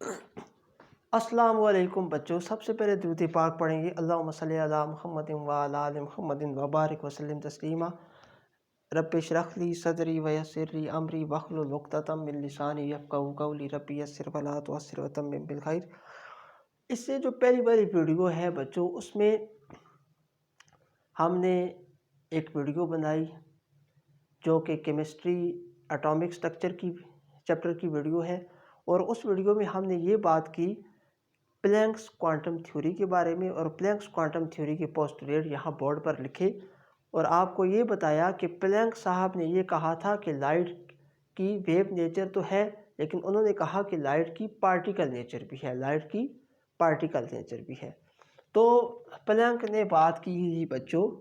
अस्सलाम वालेकुम बच्चों, सबसे पहले दुरूद पाक पढ़ेंगे। अल्लाहुम्मा सल्ली अला मुहम्मदिन व अला आलि मुहम्मदिन व बारिक वसल्लिम तस्लीमा। रब्बि इश्रह ली सदरी व यस्सिर ली अमरी वहलुल उक़दतम मिन लिसानी यफ़क़हू क़ौली। रब्बि यस्सिर व ला तुअस्सिर व तम्मिम बिल खैर। इससे जो पहली वाली वीडियो है बच्चों, उसमें हमने एक वीडियो बनाई जो कि केमिस्ट्री एटॉमिक स्ट्रक्चर की चैप्टर की वीडियो है। और उस वीडियो में हमने ये बात की प्लैंक्स क्वांटम थ्योरी के बारे में, और प्लैंक्स क्वांटम थ्योरी के पोस्टुलेट यहाँ बोर्ड पर लिखे। और आपको ये बताया कि प्लैंक साहब ने ये कहा था कि लाइट की वेव नेचर तो है, लेकिन उन्होंने कहा कि लाइट की पार्टिकल नेचर भी है, लाइट की पार्टिकल नेचर भी है। तो प्लैंक ने बात की बच्चों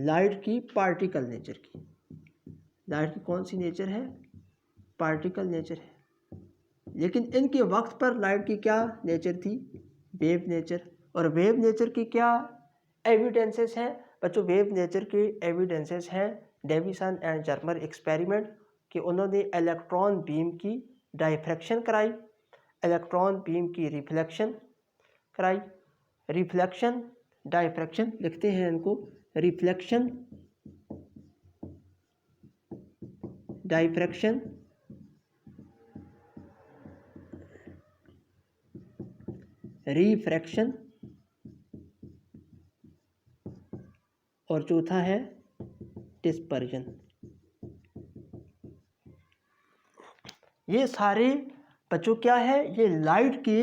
लाइट की पार्टिकल नेचर की। लाइट की कौन सी नेचर है? पार्टिकल नेचर है। लेकिन इनके वक्त पर लाइट की क्या नेचर थी? Wave nature. और वेव नेचर की क्या एविडेंसेस हैं बच्चों? वेव नेचर के एविडेंसेस हैं डेविसन एंड जर्मर एक्सपेरिमेंट कि उन्होंने इलेक्ट्रॉन बीम की डायफ्रैक्शन कराई, इलेक्ट्रॉन बीम की रिफ्लेक्शन कराई। रिफ्लेक्शन डायफ्रैक्शन लिखते हैं इनको, रिफ्लेक्शन डायफ्रैक्शन रिफ्रैक्शन, और चौथा है डिस्पर्जन। ये सारे बच्चों क्या है? ये लाइट के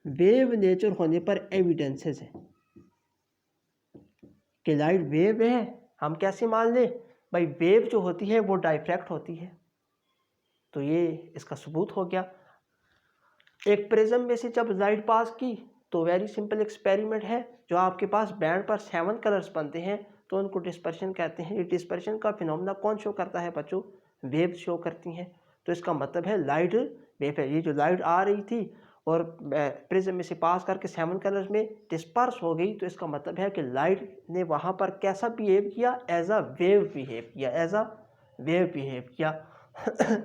वेव नेचर होने पर एविडेंसेस है कि लाइट वेव है। हम कैसे मान लें भाई? वेव जो होती है वो डायफ्रैक्ट होती है, तो ये इसका सबूत हो गया। एक प्रिज्म में से जब लाइट पास की तो वेरी सिंपल एक्सपेरिमेंट है, जो आपके पास बैंड पर 7 कलर्स बनते हैं तो उनको डिस्पर्शन कहते हैं। ये डिस्पर्शन का फिनोमेना कौन शो करता है बच्चों? वेव शो करती हैं। तो इसका मतलब है लाइट वेव है। ये जो लाइट आ रही थी और प्रिज्म में से पास करके 7 कलर्स में डिस्पर्स हो गई, तो इसका मतलब है कि लाइट ने वहाँ पर कैसा बिहेव किया? एज अ वेव बिहेव किया, एज अ वेव बिहेव किया।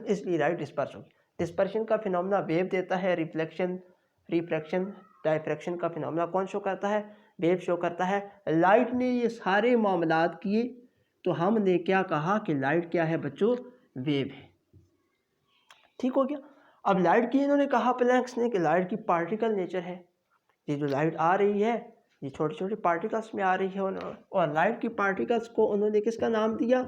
इसलिए लाइट डिस्पर्स होगी। डिस्पर्शन का फिनोमेना वेव देता है, रिफ्लेक्शन रिफ्रैक्शन डायफ्रैक्शन का फिनोमेना कौन शो करता है? वेव शो करता है। लाइट ने ये सारे मामलात किए, तो हमने क्या कहा कि लाइट क्या है बच्चों? वेव है। ठीक हो गया। अब लाइट की इन्होंने कहा प्लैंक्स ने कि लाइट की पार्टिकल नेचर है। ये जो लाइट आ रही है ये छोटे छोटे पार्टिकल्स में आ रही है, और लाइट की पार्टिकल्स को उन्होंने किसका नाम दिया?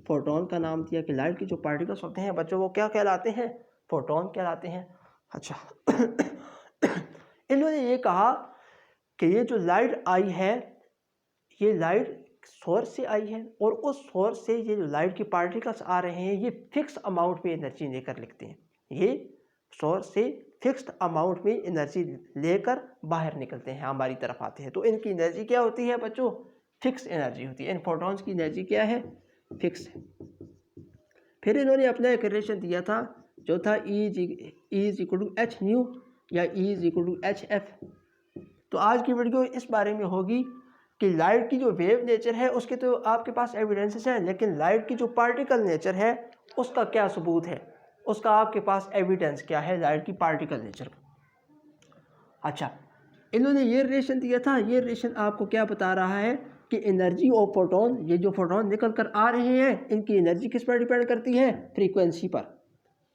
फोटोन का नाम दिया। कि लाइट की जो पार्टिकल्स होते हैं बच्चों वो क्या कहलाते हैं? फोटोन कहलाते हैं। अच्छा इन्होंने ये कहा कि ये जो लाइट आई है ये लाइट सोर्स से आई है, और उस सोर्स से ये जो लाइट के पार्टिकल्स आ रहे हैं ये फिक्स अमाउंट में एनर्जी लेकर लिखते हैं। ये सोर्स से फिक्स्ड अमाउंट में एनर्जी लेकर बाहर निकलते हैं, हमारी तरफ आते हैं। तो इनकी एनर्जी क्या होती है बच्चों? फिक्स एनर्जी होती है। इन फोटॉन्स की एनर्जी क्या है? फिक्स है। फिर इन्होंने अपना एक रिलेशन दिया था जो था E=h/nu या E=hf। तो आज की वीडियो इस बारे में होगी कि लाइट की जो वेव नेचर है उसके तो आपके पास एविडेंसेस हैं, लेकिन लाइट की जो पार्टिकल नेचर है उसका क्या सबूत है? उसका आपके पास एविडेंस क्या है लाइट की पार्टिकल नेचर का? अच्छा, इन्होंने ये रिलेशन दिया था। ये रिलेशन आपको क्या बता रहा है कि एनर्जी ऑफ फोटोन, ये जो फोटोन निकल कर आ रहे हैं इनकी एनर्जी किस पर डिपेंड करती है? फ्रीक्वेंसी पर।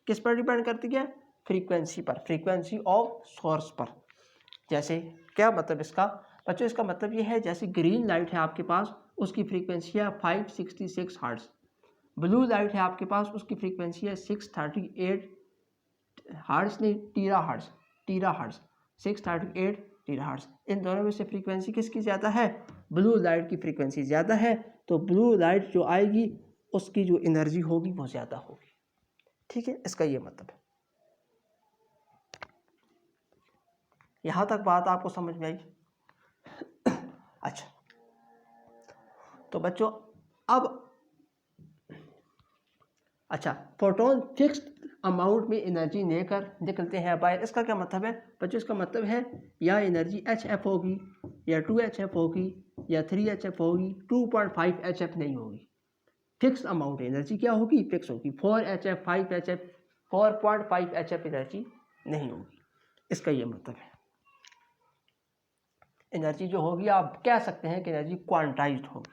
किस पर डिपेंड करती है? फ्रीक्वेंसी पर, फ्रीक्वेंसी ऑफ सोर्स पर। जैसे क्या मतलब इसका बच्चों? इसका मतलब ये है जैसे ग्रीन लाइट है आपके पास, उसकी फ्रीक्वेंसी है 566 हर्ट्ज। ब्लू लाइट है आपके पास, उसकी फ्रीक्वेंसी है 638 हर्ट्ज, नहीं टीरा हर्ट्ज, टीरा हर्ट्ज 638 टीरा हर्ट्ज। इन दोनों में से फ्रीक्वेंसी किसकी ज़्यादा है? ब्लू लाइट की फ्रीक्वेंसी ज़्यादा है। तो ब्लू लाइट जो आएगी उसकी जो एनर्जी होगी वो ज़्यादा होगी। ठीक है, इसका ये मतलब है। यहाँ तक बात आपको समझ में आई? अच्छा, तो बच्चों अब अच्छा, फोटोन फिक्स्ड अमाउंट में एनर्जी लेकर निकलते हैं बाहर। इसका क्या मतलब है बच्चों? इसका मतलब है या एनर्जी HF होगी, या 2HF होगी, या 3HF होगी, 2.5HF नहीं होगी। फिक्स अमाउंट एनर्जी क्या होगी, फिक्स होगी। 4HF 5HF 4.5HF एनर्जी नहीं होगी। इसका ये मतलब है एनर्जी जो होगी आप कह सकते हैं कि एनर्जी क्वांटाइज्ड होगी।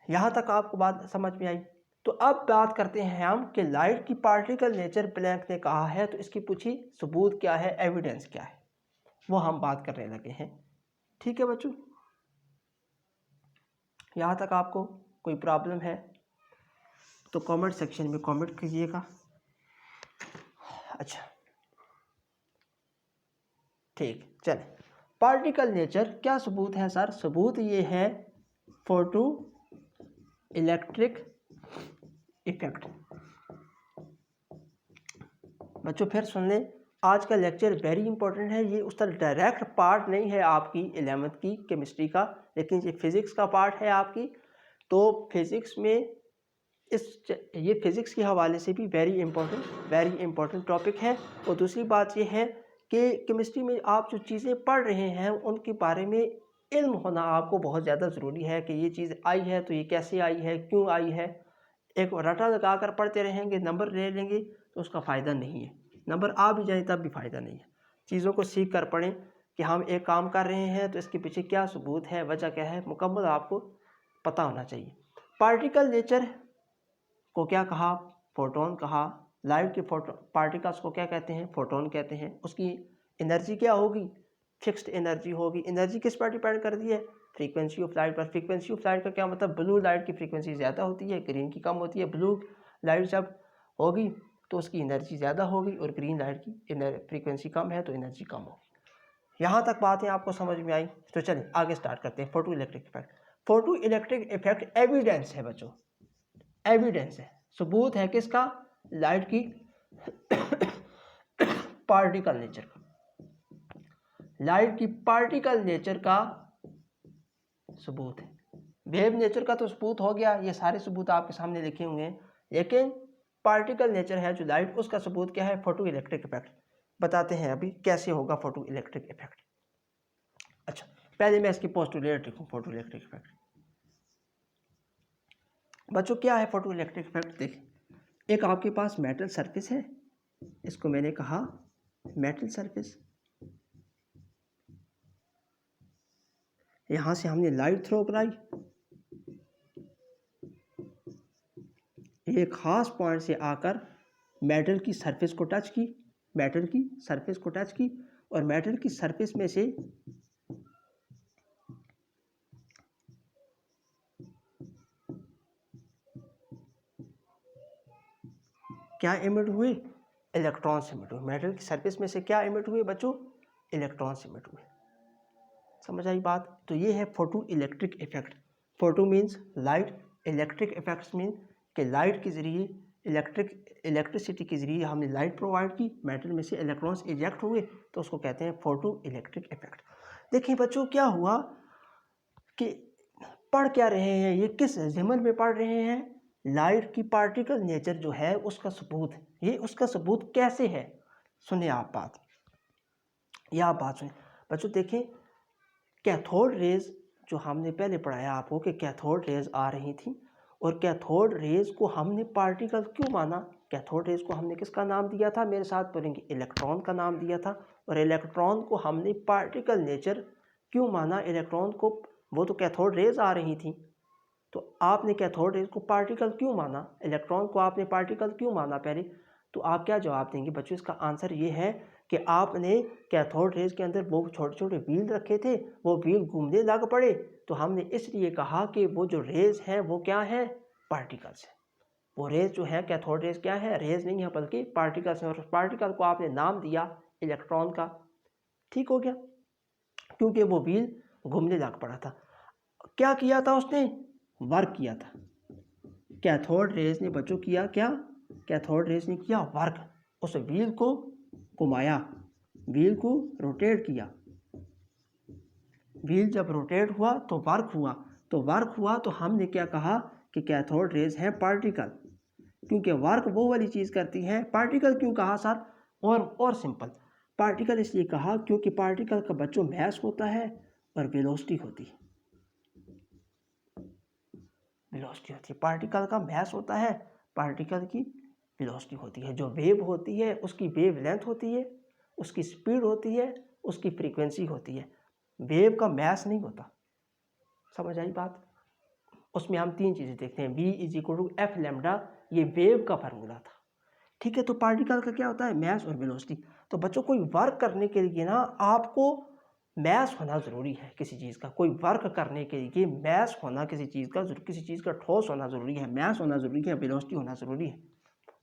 यहाँ तक आपको बात समझ में आई। तो अब बात करते हैं हम कि लाइट की पार्टिकल नेचर प्लैंक ने कहा है, तो इसकी पूछी सबूत क्या है, एविडेंस क्या है, वो हम बात करने लगे हैं। ठीक है बच्चों, यहाँ तक आपको कोई प्रॉब्लम है तो कमेंट सेक्शन में कमेंट कीजिएगा। अच्छा ठीक, चले पार्टिकल नेचर क्या सबूत है सर, सबूत ये है फोटो इलेक्ट्रिक इफेक्ट। बच्चों फिर सुन लें, आज का लेक्चर वेरी इंपॉर्टेंट है। ये उस तरह डायरेक्ट पार्ट नहीं है आपकी 11th की केमिस्ट्री का, लेकिन ये फिज़िक्स का पार्ट है आपकी। तो फिज़िक्स में ये फिज़िक्स के हवाले से भी वेरी इंपॉर्टेंट टॉपिक है। और दूसरी बात ये है कि केमिस्ट्री में आप जो चीज़ें पढ़ रहे हैं उनके बारे में इल्म होना आपको बहुत ज़्यादा ज़रूरी है कि ये चीज़ आई है तो ये कैसे आई है, क्यों आई है। एक रटा लगा कर पढ़ते रहेंगे, नंबर ले लेंगे तो उसका फ़ायदा नहीं है। नंबर आ भी जाए तब भी फ़ायदा नहीं है। चीज़ों को सीख कर पढ़ें कि हम एक काम कर रहे हैं तो इसके पीछे क्या सबूत है, वजह क्या है, मुकम्मल आपको पता होना चाहिए। पार्टिकल नेचर को क्या कहा, फोटोन कहा। लाइट के पार्टिकल्स को क्या कहते हैं, फोटोन कहते हैं। उसकी एनर्जी क्या होगी, फिक्स्ड एनर्जी होगी। एनर्जी किस पर डिपेंड कर दी है, फ्रीक्वेंसी ऑफ लाइट पर। फ्रीक्वेंसी ऑफ लाइट का क्या मतलब, ब्लू लाइट की फ्रीक्वेंसी ज़्यादा होती है, ग्रीन की कम होती है। ब्लू लाइट जब होगी तो उसकी एनर्जी ज़्यादा होगी और ग्रीन लाइट की फ्रीक्वेंसी कम है तो एनर्जी कम होगी। यहाँ तक बातें आपको समझ में आई। तो चलिए आगे स्टार्ट करते हैं। Photo electric effect. Photo electric effect evidence है बच्चों, एविडेंस है, सबूत है किसका, लाइट की पार्टिकल नेचर का, लाइट की पार्टिकल नेचर का सबूत है। वेव नेचर का तो सबूत हो गया, ये सारे सबूत आपके सामने लिखे हुए हैं। लेकिन पार्टिकल नेचर है जो लाइट, उसका सबूत क्या है, फोटो इलेक्ट्रिक इफेक्ट। बताते हैं अभी कैसे होगा फोटो इलेक्ट्रिक इफेक्ट। अच्छा पहले मैं इसकी पोस्टुलेट लिखूं, फोटो इलेक्ट्रिक इफेक्ट। बच्चों क्या है फोटो इलेक्ट्रिक इफेक्ट, देखिए एक आपके पास मेटल सरफेस है, इसको मैंने कहा मेटल सरफेस। यहां से हमने लाइट थ्रो कराई, एक खास पॉइंट से आकर मेटल की सरफेस को टच की, मेटल की सरफेस को टच की, और मेटल की सरफेस में से क्या इमिट हुए, इलेक्ट्रॉन्स इमिट हुए। मेटल की सरफेस में से क्या इमिट हुए बच्चों, इलेक्ट्रॉन्स इमिट हुए। समझ आई बात। तो ये है photo electric effect. Photo means light, electric effects mean कि लाइट के ज़रिए इलेक्ट्रिसिटी के ज़रिए हमने लाइट प्रोवाइड की, मेटल में से इलेक्ट्रॉन्स इजेक्ट हुए, तो उसको कहते हैं फोटो इलेक्ट्रिक इफेक्ट। देखिए बच्चों क्या हुआ कि पढ़ क्या रहे हैं, ये किस ज़मन में पढ़ रहे हैं, लाइट की पार्टिकल नेचर जो है उसका सबूत। ये उसका सबूत कैसे है, सुने आप बात, ये आप बात सुने बच्चों। देखें कैथोड रेज जो हमने पहले पढ़ाया आपको कि कैथोड रेज आ रही थी, और कैथोड रेज को हमने पार्टिकल क्यों माना, कैथोड रेज को हमने किसका नाम दिया था, मेरे साथ बोलेंगे इलेक्ट्रॉन का नाम दिया था। और इलेक्ट्रॉन को हमने पार्टिकल नेचर क्यों माना, इलेक्ट्रॉन को, वो तो कैथोड रेज आ रही थी, तो आपने कैथोड रेज को पार्टिकल क्यों माना, इलेक्ट्रॉन को आपने पार्टिकल क्यों माना पहले। तो आप क्या जवाब देंगे बच्चों, इसका आंसर ये है कि आपने कैथोड रेज के अंदर वो छोटे छोटे व्हील रखे थे, वो व्हील घूमने लग पड़े, तो हमने इसलिए कहा कि वो जो रेज हैं वो क्या है, पार्टिकल्स है। वो रेज जो है कैथोड रेज क्या है, रेज नहीं है बल्कि पार्टिकल्स हैं, और उस पार्टिकल को आपने नाम दिया इलेक्ट्रॉन का। ठीक हो गया, क्योंकि वो व्हील घूमने लग पड़ा था। क्या किया था उसने, वर्क किया था। कैथोड रेज ने बच्चों किया क्या, कैथोड रेज ने किया वर्क, उस व्हील को घुमाया, व्हील को रोटेट किया। व्हील जब रोटेट हुआ तो वर्क हुआ, तो वर्क हुआ तो हमने क्या कहा कि कैथोड रेज है पार्टिकल, क्योंकि वर्क वो वाली चीज़ करती है। पार्टिकल क्यों कहा सर, और सिंपल, पार्टिकल इसलिए कहा क्योंकि पार्टिकल का बच्चों मैस होता है और वेलोसिटी होती है, वेलोसिटी होती है। पार्टिकल का मास होता है, पार्टिकल की वेलोसिटी होती है। जो वेव होती है उसकी वेव लेंथ होती है, उसकी स्पीड होती है, उसकी फ्रीक्वेंसी होती है। वेव का मास नहीं होता। समझ आई बात? उसमें हम 3 चीज़ें देखते हैं। v is equal to F lambda, ये वेव का फार्मूला था। ठीक है, तो पार्टिकल का क्या होता है? मास और वेलोसिटी। तो बच्चों कोई वर्क करने के लिए ना आपको मास होना ज़रूरी है किसी चीज़ का। कोई वर्क करने के लिए मास होना किसी चीज़ का ठोस होना ज़रूरी है, मास होना ज़रूरी है, वेलोसिटी होना ज़रूरी है।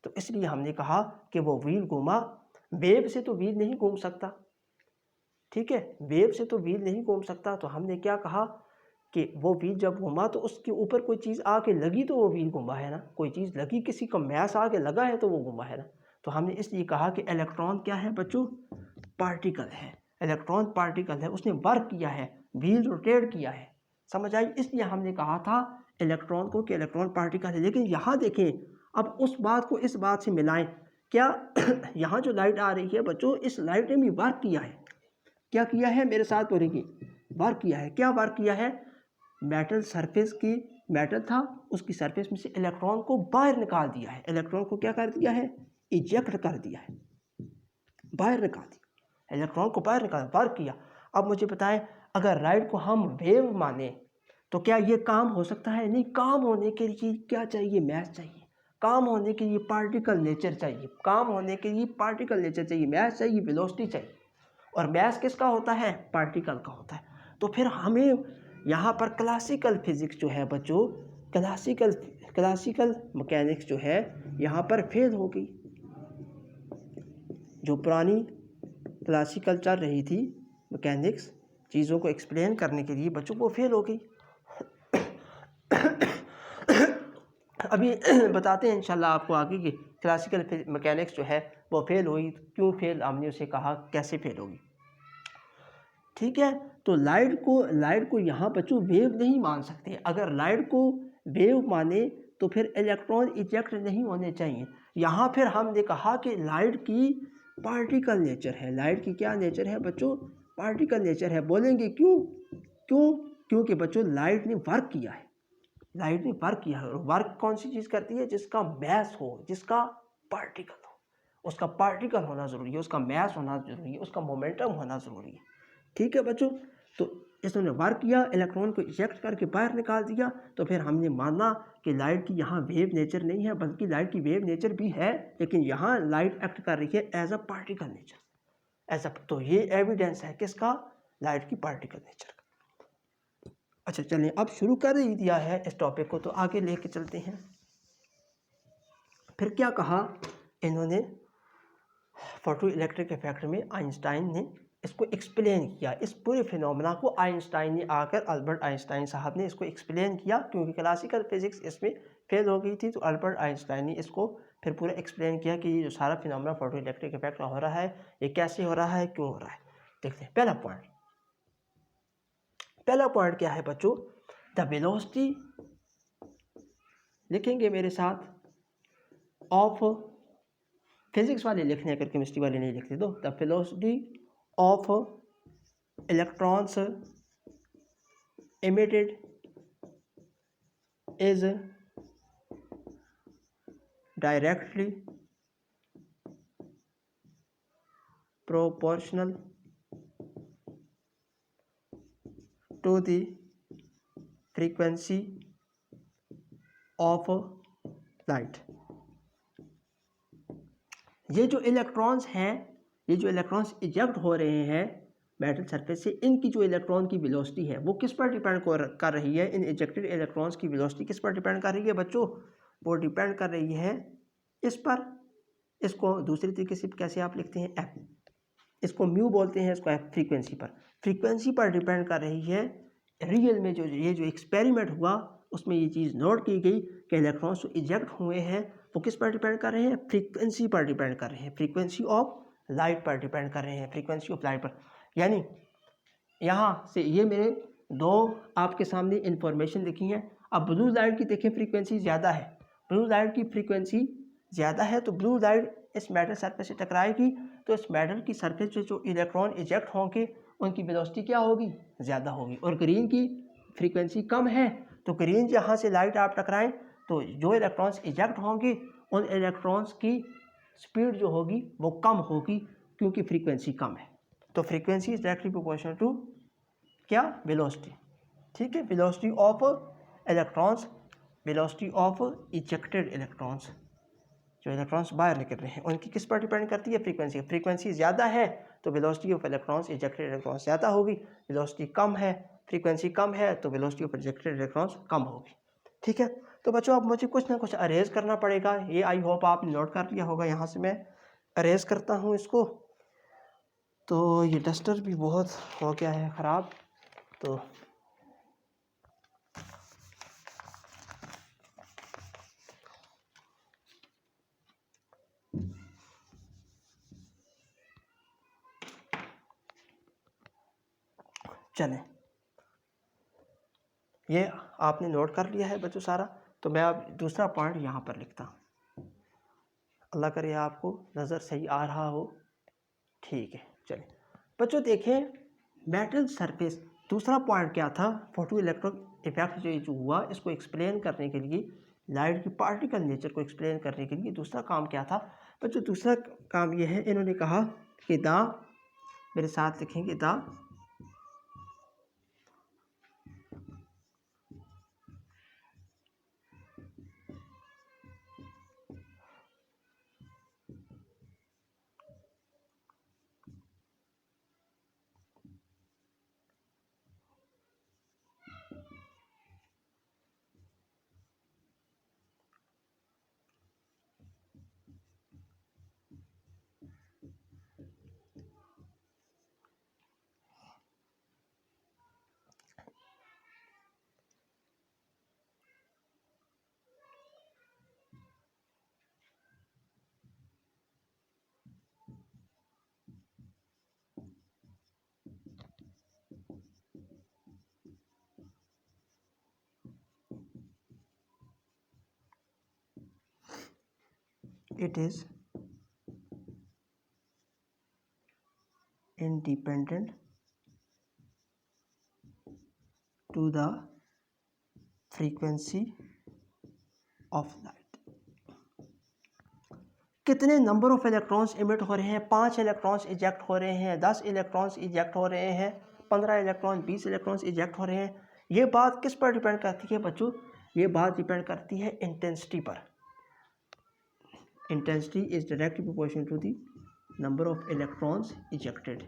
तो इसलिए हमने कहा कि वो व्हील घूमा। वेव से तो व्हील नहीं घूम सकता, ठीक है, वेव से तो व्हील नहीं घूम सकता। तो हमने क्या कहा कि वो व्हील जब घूमा तो उसके ऊपर कोई चीज़ आके लगी तो वो व्हील घूमा है ना। कोई चीज़ लगी, किसी का मास आके लगा है तो वो घूमा है ना। तो हमने इसलिए कहा कि इलेक्ट्रॉन क्या है बच्चों? पार्टिकल है। इलेक्ट्रॉन पार्टिकल है, उसने वर्क किया है, व्हील रोटेट किया है। समझ आई? इसलिए हमने कहा था इलेक्ट्रॉन को कि इलेक्ट्रॉन पार्टिकल है। लेकिन यहाँ देखें, अब उस बात को इस बात से मिलाएं। क्या यहाँ जो लाइट आ रही है बच्चों, इस लाइट ने भी वर्क किया है। क्या किया है? मेरे साथ बोलेंगे, वर्क किया है। क्या वर्क किया है? मेटल सरफेस की, मेटल था, उसकी सरफेस में से इलेक्ट्रॉन को बाहर निकाल दिया है। इलेक्ट्रॉन को क्या कर दिया है? इजेक्ट कर दिया है, बाहर निकाल दिया, इलेक्ट्रॉन को बाहर निकाल, वर्क किया। अब मुझे बताएं, अगर लाइट को हम वेव माने तो क्या ये काम हो सकता है? नहीं। काम होने के लिए क्या चाहिए? मास चाहिए। काम होने के लिए पार्टिकल नेचर चाहिए। काम होने के लिए पार्टिकल नेचर चाहिए, मास चाहिए, वेलोसिटी चाहिए। और मास किसका होता है? पार्टिकल का होता है। तो फिर हमें यहाँ पर क्लासिकल फिजिक्स जो है बच्चों, क्लासिकल मैकेनिक्स जो है यहाँ पर फेल हो गई। जो पुरानी क्लासिकल चल रही थी मैकेनिक्स, चीज़ों को एक्सप्लेन करने के लिए बच्चों, को फेल हो गई। अभी बताते हैं इंशाल्लाह आपको आगे कि क्लासिकल मैकेनिक्स जो है वो फेल हुई, क्यों फेल, हमने उसे कहा कैसे फेल होगी। ठीक है, तो लाइट को यहाँ बच्चों वेव नहीं मान सकते। अगर लाइट को वेव माने तो फिर इलेक्ट्रॉन इजेक्ट नहीं होने चाहिए। यहाँ फिर हमने कहा कि लाइट की पार्टिकल नेचर है। लाइट की क्या नेचर है बच्चों? पार्टिकल नेचर है। बोलेंगे क्यों? क्योंकि बच्चों लाइट ने वर्क किया है। लाइट ने वर्क किया है, और वर्क कौन सी चीज़ करती है? जिसका मास हो, जिसका पार्टिकल हो। उसका पार्टिकल होना ज़रूरी है, उसका मास होना ज़रूरी है, उसका मोमेंटम होना ज़रूरी है। ठीक है बच्चों, तो इसने वर्क किया, इलेक्ट्रॉन को इजेक्ट करके बाहर निकाल दिया। तो फिर हमने माना कि लाइट की यहाँ वेव नेचर नहीं है, बल्कि लाइट की वेव नेचर भी है, लेकिन यहाँ लाइट एक्ट कर रही है as a particle nature, as a. तो ये एविडेंस है किसका? लाइट की पार्टिकल नेचर का। अच्छा चलिए, अब शुरू कर ही दिया है इस टॉपिक को, तो आगे लेके चलते हैं। फिर क्या कहा इन्होंने? फोटो इलेक्ट्रिक इफेक्ट में आइंस्टाइन ने इसको एक्सप्लेन किया। इस पूरे फिनोमेना को आइंस्टाइन ने आकर, अल्बर्ट आइंस्टाइन साहब ने इसको एक्सप्लेन किया, क्योंकि क्लासिकल फिजिक्स इसमें फेल हो गई थी। तो अल्बर्ट आइंस्टाइन ने इसको फिर पूरा एक्सप्लेन किया कि ये जो सारा फिनोमेना फोटो इलेक्ट्रिक इफेक्ट का हो रहा है, ये कैसे हो रहा है, क्यों हो रहा है। देखते हैं पहला पॉइंट क्या है बच्चों? द वेलोसिटी, लिखेंगे मेरे साथ, ऑफ, फिजिक्स वाले लिखने अगर केमिस्ट्री वाले नहीं लिखते तो, the velocity of electrons emitted is directly proportional to the frequency of light। ये जो इलेक्ट्रॉन्स हैं, ये जो इलेक्ट्रॉन्स इजेक्ट हो रहे हैं मेटल सरफेस से, इनकी जो इलेक्ट्रॉन की वेलोसिटी है वो किस पर डिपेंड कर रही है? इन इजेक्टेड इलेक्ट्रॉन्स की वेलोसिटी किस पर डिपेंड कर रही है बच्चों? वो डिपेंड कर रही है इस पर। इसको दूसरे तरीके से कैसे आप लिखते हैं? एफ, इसको म्यू बोलते हैं, इसको एफ, फ्रीक्वेंसी पर डिपेंड कर रही है। रियल में जो एक्सपेरिमेंट हुआ उसमें ये चीज़ नोट की गई कि इलेक्ट्रॉन्स जो इजेक्ट हुए हैं वो किस पर डिपेंड कर रहे हैं? फ्रीक्वेंसी पर डिपेंड कर रहे हैं, फ्रीक्वेंसी ऑफ लाइट पर डिपेंड कर रहे हैं, फ्रीक्वेंसी ऑफ लाइट पर। यानी यहाँ से ये मेरे दो आपके सामने इंफॉर्मेशन लिखी हैं। अब ब्लू लाइट की देखिए फ्रीक्वेंसी ज़्यादा है, ब्लू लाइट की फ्रीक्वेंसी ज़्यादा है, तो ब्लू लाइट इस मेटल सरफेस से टकराएगी, तो इस मेटल की सरफेस से जो इलेक्ट्रॉन इजेक्ट होंगे उनकी वेलोसिटी क्या होगी? ज़्यादा होगी। और ग्रीन की फ्रीक्वेंसी कम है, तो ग्रीन जहाँ से लाइट आप टकराएं तो जो इलेक्ट्रॉन्स इजेक्ट होंगे उन इलेक्ट्रॉन्स की स्पीड जो होगी वो कम होगी क्योंकि फ्रीक्वेंसी कम है। तो frequency is directly proportional to क्या, वेलोसिटी। ठीक है, velocity of electrons, velocity of ejected electrons, जो इलेक्ट्रॉन्स बाहर निकल रहे हैं उनकी किस पर डिपेंड करती है, फ्रीक्वेंसी। फ्रीक्वेंसी ज़्यादा है तो velocity of electrons, ejected electrons ज़्यादा होगी। वेलोसिटी कम है, फ्रीक्वेंसी कम है तो वेलोसिटी ऑफ इजेक्टेड इलेक्ट्रॉन्स कम होगी। ठीक है, तो बच्चों अब मुझे कुछ ना कुछ अरेज करना पड़ेगा। ये आई होप आपने नोट कर लिया होगा। यहाँ से मैं अरेज करता हूँ इसको। तो ये डस्टर भी बहुत हो गया है ख़राब, तो चलें, ये आपने नोट कर लिया है बच्चों सारा। तो मैं अब दूसरा पॉइंट यहाँ पर लिखता हूँ। अल्लाह करे आपको नज़र सही आ रहा हो। ठीक है, चलिए बच्चों देखें, मेटल सरफेस, दूसरा पॉइंट क्या था, फोटो इलेक्ट्रिक इफेक्ट जो हुआ इसको एक्सप्लेन करने के लिए, लाइट की पार्टिकल नेचर को एक्सप्लेन करने के लिए दूसरा काम क्या था बच्चों। दूसरा काम ये है, इन्होंने कहा कि द, मेरे साथ लिखेंगे the it is independent to the frequency of light। कितने नंबर ऑफ इलेक्ट्रॉन्स इमिट हो रहे हैं, 5 इलेक्ट्रॉन्स इजेक्ट हो रहे हैं, 10 इलेक्ट्रॉन्स इजेक्ट हो रहे हैं, 15 इलेक्ट्रॉन, 20 इलेक्ट्रॉन्स इजेक्ट हो रहे हैं। ये बात किस पर डिपेंड करती है बच्चों, ये बात डिपेंड करती है इंटेंसिटी पर। Intensity is directly proportional to the number of electrons ejected.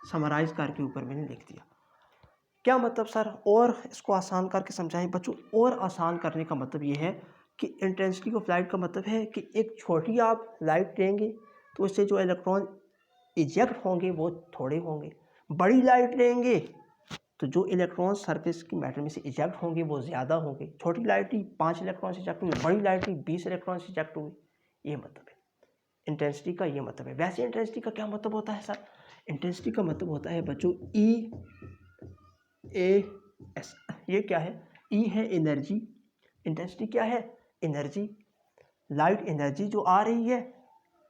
Summarise करके ऊपर मैंने लिख दिया। क्या मतलब सर, और इसको आसान करके समझाएं बच्चों। और आसान करने का मतलब ये है कि इंटेंसिटी ऑफ लाइट का मतलब है कि एक छोटी आप लाइट लेंगे तो उससे जो इलेक्ट्रॉन इजेक्ट होंगे वो थोड़े होंगे। बड़ी लाइट लेंगे तो जो इलेक्ट्रॉन सरफेस की मैटर में से इजेक्ट होंगे वो ज़्यादा होंगे। छोटी लाइट ही 5 इलेक्ट्रॉन इजेक्ट हुए, बड़ी लाइट ही 20 इलेक्ट्रॉन इजेक्ट हुए। ये मतलब है इंटेंसिटी का, ये मतलब है। वैसे इंटेंसिटी का क्या मतलब होता है सर, इंटेंसिटी का मतलब होता है बच्चों EAS। ये क्या है, E है एनर्जी, इंटेंसिटी क्या है, एनर्जी। लाइट एनर्जी जो आ रही है,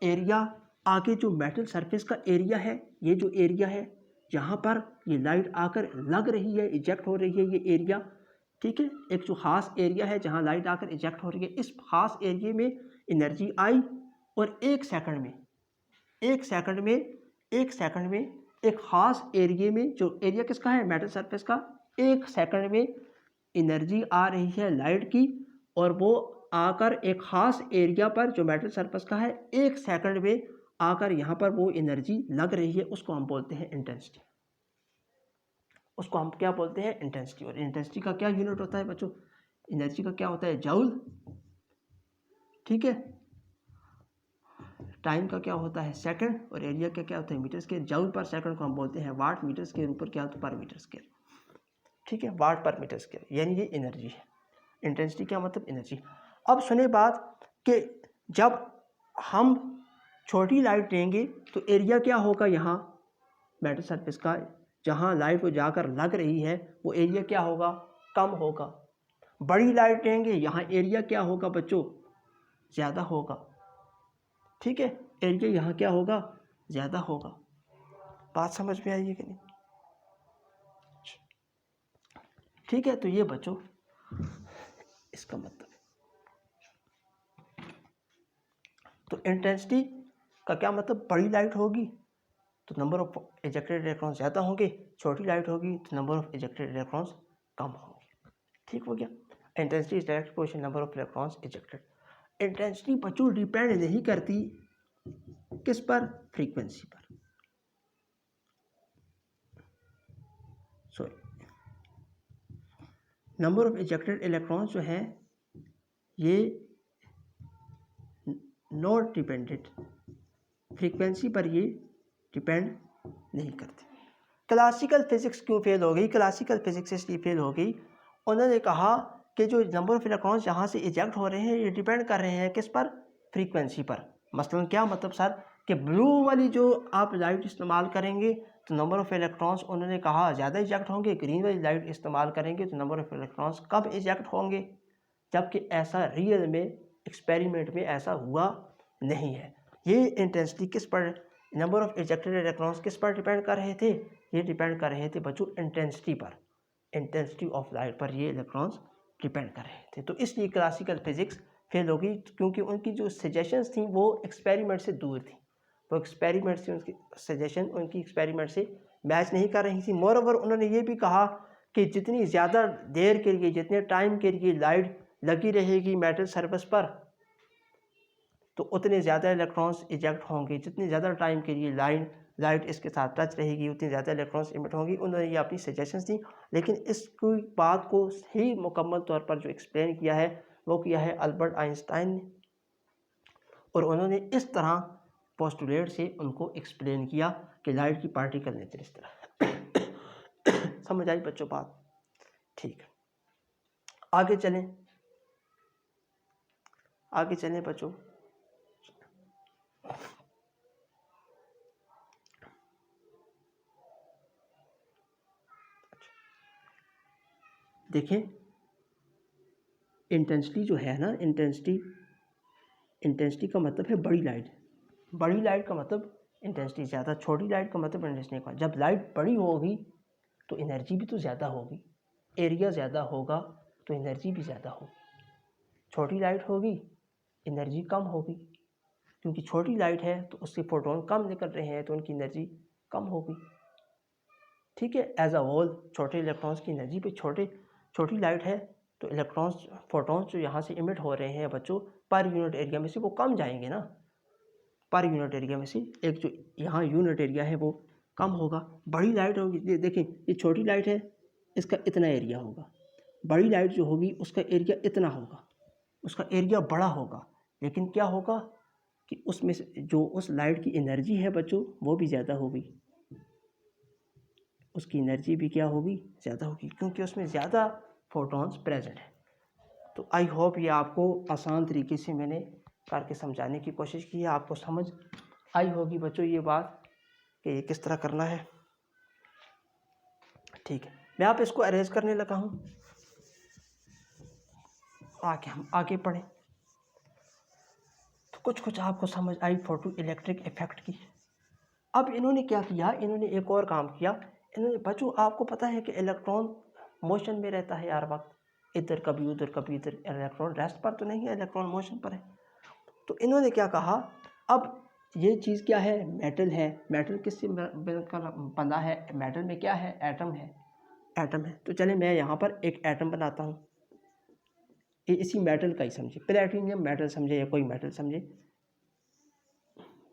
एरिया, आगे जो मेटल सरफेस का एरिया है, ये जो एरिया है जहाँ पर ये लाइट आकर लग रही है, इजेक्ट हो रही है, ये एरिया। ठीक है, एक जो खास एरिया है जहाँ लाइट आकर इजेक्ट हो रही है, इस खास एरिया में एनर्जी आई और एक सेकंड में एक खास एरिया में, जो एरिया किसका है, मेटल सरफेस का, एक सेकंड में एनर्जी आ रही है लाइट की और वो आकर एक खास एरिया पर जो मेटल सरफेस का है, एक सेकंड में आकर यहाँ पर वो एनर्जी लग रही है, उसको हम बोलते हैं इंटेंसिटी। उसको हम क्या बोलते हैं, इंटेंसिटी। और इंटेंसिटी का क्या यूनिट होता है बच्चों, एनर्जी का क्या होता है, जूल। ठीक है, टाइम का क्या होता है, सेकंड, और एरिया का क्या होता है, मीटर स्क्वायर। जूल पर सेकंड को हम बोलते हैं वाट, मीटर स्क्वायर ऊपर क्या होता है, पर मीटर स्क्वायर। ठीक है, वाट पर मीटर स्क्वायर, यानी ये एनर्जी है। इंटेंसिटी क्या मतलब, एनर्जी। अब सुने बात कि जब हम छोटी लाइट लेंगे तो एरिया क्या होगा, यहाँ मेटल सरफेस का जहाँ लाइट वो जाकर लग रही है वो एरिया क्या होगा, कम होगा। बड़ी लाइट लेंगे, यहाँ एरिया क्या होगा बच्चों, ज़्यादा होगा। ठीक है, एरिया यहाँ क्या होगा, ज़्यादा होगा। बात समझ में आई है कि नहीं। ठीक है, तो ये बच्चों इसका मतलब, तो इंटेंसिटी का क्या मतलब, बड़ी लाइट होगी तो नंबर ऑफ इजेक्टेड इलेक्ट्रॉन्स ज़्यादा होंगे, छोटी लाइट होगी तो नंबर ऑफ इजेक्टेड इलेक्ट्रॉन्स कम होंगे। ठीक हो गया। Intensity is direct proportional number of electrons ejected. Intensity बच्चों डिपेंड नहीं करती किस पर, फ्रीक्वेंसी पर। Sorry, number of ejected electrons जो हैं ये नॉट डिपेंडेंट, फ्रीक्वेंसी पर ये डिपेंड नहीं करते। क्लासिकल फिजिक्स क्यों फेल हो गई? क्लासिकल फिजिक्स इसलिए फेल हो गई, उन्होंने कहा कि जो नंबर ऑफ इलेक्ट्रॉन्स यहाँ से इजेक्ट हो रहे हैं ये डिपेंड कर रहे हैं किस पर, फ्रीक्वेंसी पर। मसलन क्या मतलब सर, कि ब्लू वाली जो आप लाइट इस्तेमाल करेंगे तो नंबर ऑफ इलेक्ट्रॉन्स उन्होंने कहा ज़्यादा इजेक्ट होंगे, ग्रीन वाली लाइट इस्तेमाल करेंगे तो number of electrons come eject होंगे, जबकि ऐसा रियल में एक्सपेरिमेंट में ऐसा हुआ नहीं है। ये इंटेंसिटी किस पर, नंबर ऑफ इजेक्टेड इलेक्ट्रॉन्स किस पर डिपेंड कर रहे थे? ये डिपेंड कर रहे थे बच्चों इंटेंसिटी पर, इंटेंसिटी ऑफ लाइट पर ये इलेक्ट्रॉन्स डिपेंड कर रहे थे। तो इसलिए क्लासिकल फिजिक्स फेल हो गई, क्योंकि उनकी जो सजेशंस थी वो एक्सपेरिमेंट से दूर थी, वो एक्सपेरिमेंट से, उनकी सजेशन उनकी एक्सपेरिमेंट से मैच नहीं कर रही थी। मोरओवर उन्होंने ये भी कहा कि जितनी ज़्यादा देर के लिए, जितने टाइम के लिए लाइट लगी रहेगी मेटल सरफेस पर तो उतने ज़्यादा इलेक्ट्रॉन्स इजेक्ट होंगे, जितने ज़्यादा टाइम के लिए लाइट इसके साथ टच रहेगी उतनी ज़्यादा इलेक्ट्रॉन्स इमिट होंगी। उन्होंने ये अपनी सजेशंस दी, लेकिन इसकी बात को सही मुकम्मल तौर पर जो एक्सप्लेन किया है वो किया है अल्बर्ट आइंस्टाइन ने, और उन्होंने इस तरह पोस्टुलेट से उनको एक्सप्लेन किया कि लाइट की पार्टिकल नेचर इस तरह। समझ आई बच्चों बात? ठीक है, आगे चलें बच्चों। देखें, इंटेंसिटी जो है ना, इंटेंसिटी का मतलब है बड़ी लाइट। बड़ी लाइट का मतलब इंटेंसिटी ज़्यादा, छोटी लाइट का मतलब इंटेंसिटी कम। जब लाइट बड़ी होगी तो एनर्जी भी तो ज़्यादा होगी, एरिया ज़्यादा होगा तो एनर्जी भी ज़्यादा होगी। छोटी लाइट होगी एनर्जी कम होगी, क्योंकि छोटी लाइट है तो उससे फोटोन कम निकल रहे हैं तो उनकी एनर्जी कम होगी। ठीक है, एज अ होल छोटे इलेक्ट्रॉन्स की एनर्जी पे छोटी लाइट है तो इलेक्ट्रॉन्स, फोटोन्स जो यहाँ से इमिट हो रहे हैं बच्चों पर यूनिट एरिया में से वो कम जाएंगे ना, पर यूनिट एरिया में से एक जो यहाँ यूनिट एरिया है वो कम होगा। बड़ी लाइट होगी, देखें ये छोटी लाइट है इसका इतना एरिया होगा, बड़ी लाइट जो होगी उसका एरिया इतना होगा, उसका एरिया बड़ा होगा, लेकिन क्या होगा कि उसमें से जो उस लाइट की एनर्जी है बच्चों वो भी ज़्यादा होगी, उसकी एनर्जी भी क्या होगी, ज़्यादा होगी, क्योंकि उसमें ज़्यादा फोटॉन्स प्रेजेंट है। तो आई होप ये आपको आसान तरीके से मैंने करके समझाने की कोशिश की है, आपको समझ आई होगी बच्चों ये बात कि ये किस तरह करना है। ठीक है, मैं आप इसको अरेंज करने लगा हूँ, आगे हम आगे पढ़ें। तो कुछ आपको समझ आई फोटो इलेक्ट्रिक इफेक्ट की। अब इन्होंने क्या किया, इन्होंने एक और काम किया। इन्होंने बच्चों आपको पता है कि इलेक्ट्रॉन मोशन में रहता है हर वक्त, इधर कभी उधर कभी इधर, इलेक्ट्रॉन रेस्ट पर तो नहीं है, इलेक्ट्रॉन मोशन पर है। तो इन्होंने क्या कहा, अब ये चीज़ क्या है, मेटल है, मेटल किससे बना है, मेटल में क्या है, एटम है, एटम है। तो चले मैं यहाँ पर एक एटम बनाता हूँ, ये इसी मेटल का ही समझे, प्लेटिनियम मेटल समझे या कोई मेटल समझे,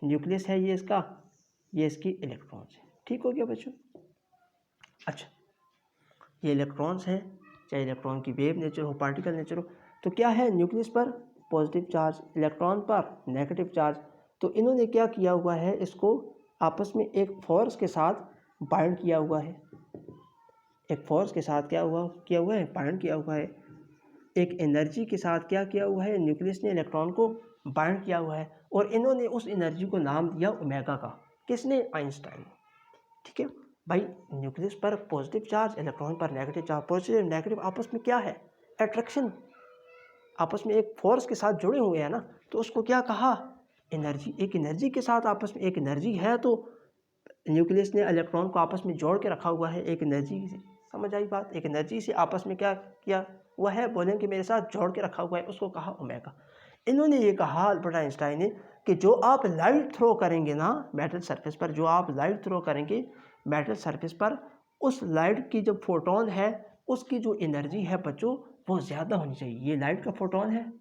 न्यूक्लियस है ये इसका, ये इसकी इलेक्ट्रॉन्स है। ठीक हो गया बच्चों? अच्छा, ये इलेक्ट्रॉन्स हैं, चाहे इलेक्ट्रॉन की वेव नेचर हो, पार्टिकल नेचर हो, तो क्या है, न्यूक्लियस पर पॉजिटिव चार्ज, इलेक्ट्रॉन पर नेगेटिव चार्ज। तो इन्होंने क्या किया हुआ है, इसको आपस में एक फोर्स के साथ बाइंड किया हुआ है, एक फोर्स के साथ क्या हुआ है, बाइंड किया हुआ है, एक एनर्जी के साथ क्या किया हुआ है, न्यूक्लियस ने इलेक्ट्रॉन को बाइंड किया हुआ है, और इन्होंने उस एनर्जी को नाम दिया ओमेगा का। किसने? आइंस्टाइन। ठीक है भाई, न्यूक्लियस पर पॉजिटिव चार्ज, इलेक्ट्रॉन पर नेगेटिव चार्ज, पॉजिटिव नेगेटिव आपस में क्या है, अट्रैक्शन, आपस में एक फोर्स के साथ जुड़े हुए हैं ना, तो उसको क्या कहा, एनर्जी। एक एनर्जी के साथ आपस में एक एनर्जी है, तो न्यूक्लियस ने इलेक्ट्रॉन को आपस में जोड़ के रखा हुआ है एक एनर्जी के समझ आई बात। एक एनर्जी से आपस में क्या किया हुआ है, बोलें कि मेरे साथ जोड़ के रखा हुआ है, उसको कहा ओमेगा। इन्होंने ये कहा अल्बर्ट आइंस्टाइन ने कि जो आप लाइट थ्रो करेंगे ना मेटल सरफेस पर, जो आप लाइट थ्रो करेंगे मेटल सरफेस पर, उस लाइट की जो फोटोन है उसकी जो एनर्जी है बच्चों वो ज़्यादा होनी चाहिए। ये लाइट का फोटोन है,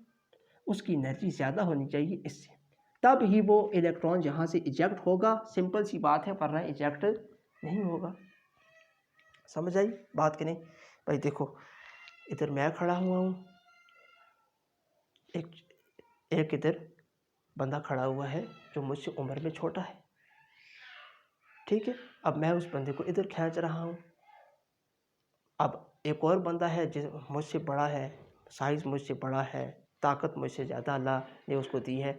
उसकी एनर्जी ज़्यादा होनी चाहिए इससे, तब ही वो इलेक्ट्रॉन यहाँ से इजेक्ट होगा। सिंपल सी बात है, वरना इजेक्ट नहीं होगा। समझ आई बात कि नहीं भाई? देखो इधर मैं खड़ा हुआ हूँ, एक इधर बंदा खड़ा हुआ है जो मुझसे उम्र में छोटा है, ठीक है। अब मैं उस बंदे को इधर खींच रहा हूँ। अब एक और बंदा है जिस मुझसे बड़ा है, साइज़ मुझसे बड़ा है, ताकत मुझसे ज़्यादा अल्लाह ने उसको दी है,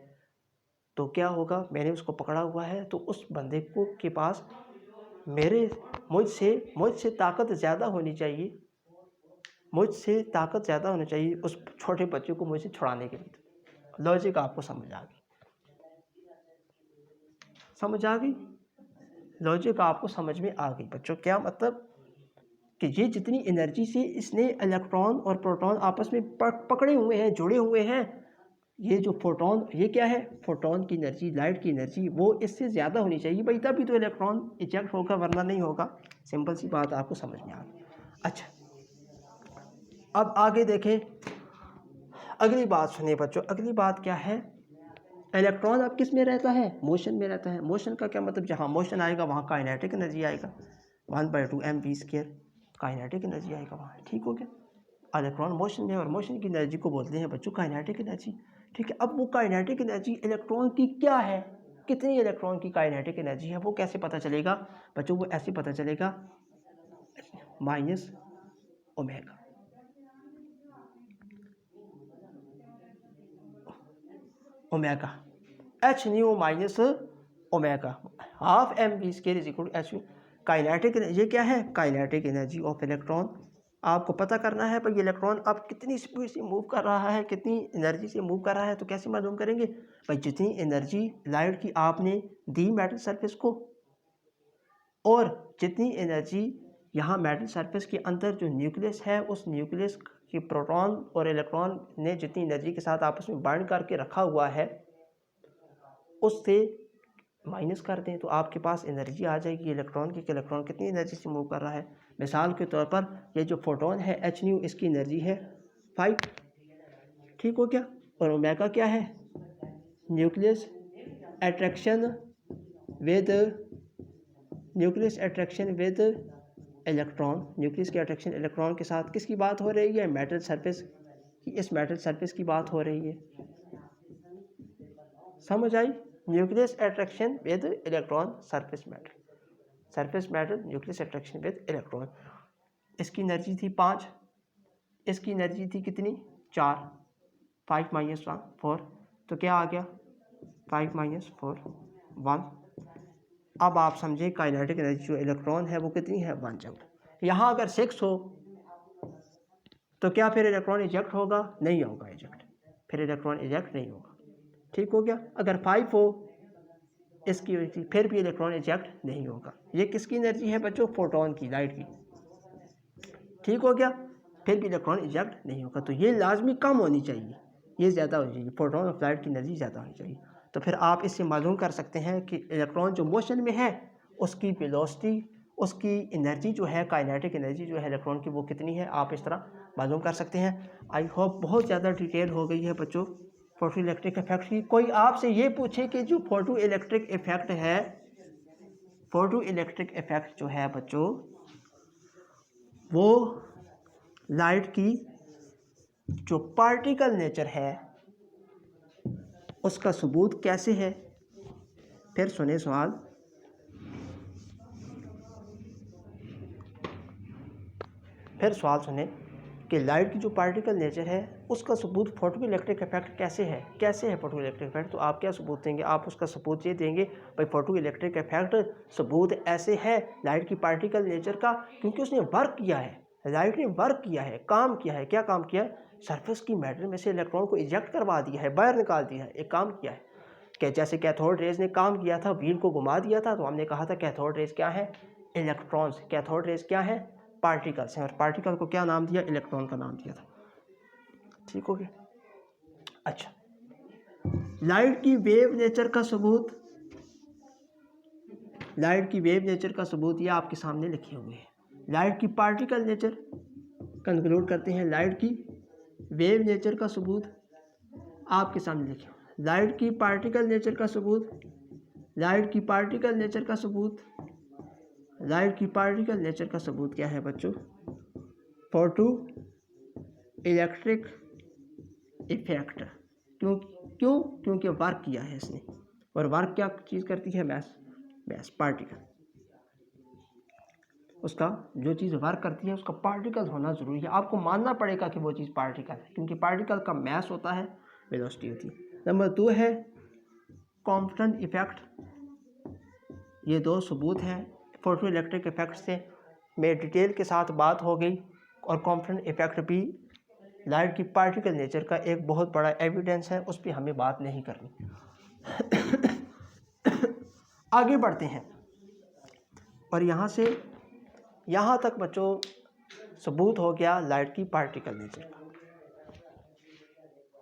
तो क्या होगा, मैंने उसको पकड़ा हुआ है तो उस बंदे को के पास मुझसे ताकत ज़्यादा होनी चाहिए, मुझसे ताकत ज़्यादा होनी चाहिए उस छोटे बच्चे को मुझसे छुड़ाने के लिए। लॉजिक आपको समझ आ गई? समझ आ गई? लॉजिक आपको समझ में आ गई बच्चों? क्या मतलब कि ये जितनी एनर्जी से इसने इलेक्ट्रॉन और प्रोटॉन आपस में पकड़े हुए हैं, जुड़े हुए हैं, ये जो फोटोन, ये क्या है, फोटोन की एनर्जी, लाइट की एनर्जी, वो इससे ज़्यादा होनी चाहिए भाई, तभी तो इलेक्ट्रॉन इजेक्ट होगा, वरना नहीं होगा। सिंपल सी बात आपको समझ में आ गई। अच्छा, अब आगे देखें, अगली बात सुनिए बच्चों। अगली बात क्या है, इलेक्ट्रॉन अब किस में रहता है, मोशन में रहता है। मोशन का क्या मतलब, जहाँ मोशन आएगा वहाँ काइनेटिक एनर्जी आएगा, 1/2 mv², काइनेटिक एनर्जी आएगा वहाँ, ठीक हो गया। इलेक्ट्रॉन मोशन में, और मोशन की एनर्जी को बोलते हैं बच्चों काइनेटिक एनर्जी, ठीक है। अब वो काइनेटिक एनर्जी इलेक्ट्रॉन की क्या है, कितनी इलेक्ट्रॉन की काइनेटिक एनर्जी है, वो कैसे पता चलेगा बच्चों? वो ऐसे पता चलेगा, minus omega, omega H nu minus omega, half mv² is equal to H. Kinetic, ये क्या है, काइनेटिक एनर्जी ऑफ इलेक्ट्रॉन। आपको पता करना है भाई इलेक्ट्रॉन अब कितनी स्पीड से मूव कर रहा है, कितनी एनर्जी से मूव कर रहा है। तो कैसे मालूम करेंगे भाई? जितनी एनर्जी लाइट की आपने दी मेटल सरफेस को, और जितनी एनर्जी यहाँ मेटल सरफेस के अंदर जो न्यूक्लियस है, उस न्यूक्लियस की प्रोटॉन और इलेक्ट्रॉन ने जितनी एनर्जी के साथ आपस में बाइंड करके रखा हुआ है, उससे माइनस कर दें तो आपके पास एनर्जी आ जाएगी इलेक्ट्रॉन की, इलेक्ट्रॉन कितनी एनर्जी से मूव कर रहा है। मिसाल के तौर पर ये जो फोटोन है एच न्यू, इसकी एनर्जी है 5, ठीक हो गया। और ओमेगा क्या है, nucleus attraction with electron, nucleus के अट्रैक्शन इलेक्ट्रॉन के साथ किसकी बात हो रही है, मेटल सरफेस की, इस मेटल सरफेस की बात हो रही है। समझ आई? Nucleus attraction with electron, surface matter nucleus attraction with electron. इसकी एनर्जी थी 5, इसकी एनर्जी थी कितनी, 4, 5 माइनस 1 4, तो क्या आ गया 5 माइनस 4 1। अब आप समझें काइनेटिक एनर्जी जो इलेक्ट्रॉन है वो कितनी है, 1 जूल। यहाँ अगर 6 हो तो क्या फिर इलेक्ट्रॉन इजेक्ट होगा, नहीं होगा इजेक्ट, फिर इलेक्ट्रॉन इजेक्ट नहीं होगा, ठीक हो गया। अगर 5 हो इसकी वजह से फिर भी इलेक्ट्रॉन इजेक्ट नहीं होगा। ये किसकी एनर्जी है बच्चों, फोटोन की, लाइट की, ठीक हो गया, फिर भी इलेक्ट्रॉन इजेक्ट नहीं होगा। तो ये लाजमी कम होनी चाहिए, ये ज़्यादा होनी चाहिए, फोटोन ऑफ लाइट की एनर्जी ज़्यादा होनी चाहिए। तो फिर आप इससे मालूम कर सकते हैं कि इलेक्ट्रॉन जो मोशन में है उसकी वेलोसिटी, उसकी एनर्जी जो है, काइनेटिक एनर्जी जो है इलेक्ट्रॉन की, वो कितनी है, आप इस तरह मालूम कर सकते हैं। आई होप बहुत ज़्यादा डिटेल हो गई है बच्चों फोटो इलेक्ट्रिक इफेक्ट की। कोई आपसे ये पूछे कि जो फोटो इलेक्ट्रिक इफेक्ट है, फोटो इलेक्ट्रिक इफेक्ट जो है बच्चों, वो लाइट की जो पार्टिकल नेचर है उसका सबूत कैसे है, फिर सुने सवाल। फिर सवाल सुने कि लाइट की जो पार्टिकल नेचर है उसका सबूत फोटो इलेक्ट्रिक इफेक्ट कैसे है, कैसे है फोटो इलेक्ट्रिक इफेक्ट। तो आप क्या सबूत देंगे, आप उसका सबूत ये देंगे भाई फोटो इलेक्ट्रिक इफेक्ट सबूत ऐसे है लाइट की पार्टिकल नेचर का, क्योंकि उसने वर्क किया है, लाइट ने वर्क किया है, काम किया है। क्या काम किया है, सरफेस की मैटर में से इलेक्ट्रॉन को इजेक्ट करवा दिया है, बाहर निकाल दिया है, एक काम किया है। कि जैसे कैथोड रेज ने काम किया था, व्हील को घुमा दिया था, तो हमने कहा था कैथोड रेज क्या है, इलेक्ट्रॉन्स। कैथोड रेज क्या है, पार्टिकल्स हैं, और पार्टिकल को क्या नाम दिया, इलेक्ट्रॉन का नाम दिया था। ठीक हो गया। अच्छा, लाइट की वेव नेचर का सबूत, लाइट की वेव नेचर का सबूत ये आपके सामने लिखे हुए हैं। लाइट की पार्टिकल नेचर कंक्लूड करते हैं, लाइट की वेव नेचर का सबूत आपके सामने लिखे। लाइट की पार्टिकल नेचर का सबूत, लाइट की पार्टिकल नेचर का सबूत, लाइट की पार्टिकल नेचर का सबूत क्या है बच्चों, फोटो इलेक्ट्रिक इफेक्ट। क्योंकि वर्क किया है इसने, और वर्क क्या चीज़ करती है, मैस पार्टिकल। उसका जो चीज़ वर्क करती है उसका पार्टिकल होना ज़रूरी है, आपको मानना पड़ेगा कि वो चीज़ पार्टिकल है, क्योंकि पार्टिकल का मैस होता है, वेलोसिटी होती है। नंबर 2 है कॉम्पटन इफेक्ट। ये 2 सबूत हैं। फोटो इलेक्ट्रिक इफेक्ट से में डिटेल के साथ बात हो गई, और कॉम्पटन इफेक्ट भी लाइट की पार्टिकल नेचर का एक बहुत बड़ा एविडेंस है, उस पर हमें बात नहीं करनी। आगे बढ़ते हैं, और यहाँ तक बच्चों सबूत हो गया लाइट की पार्टिकल नेचर का।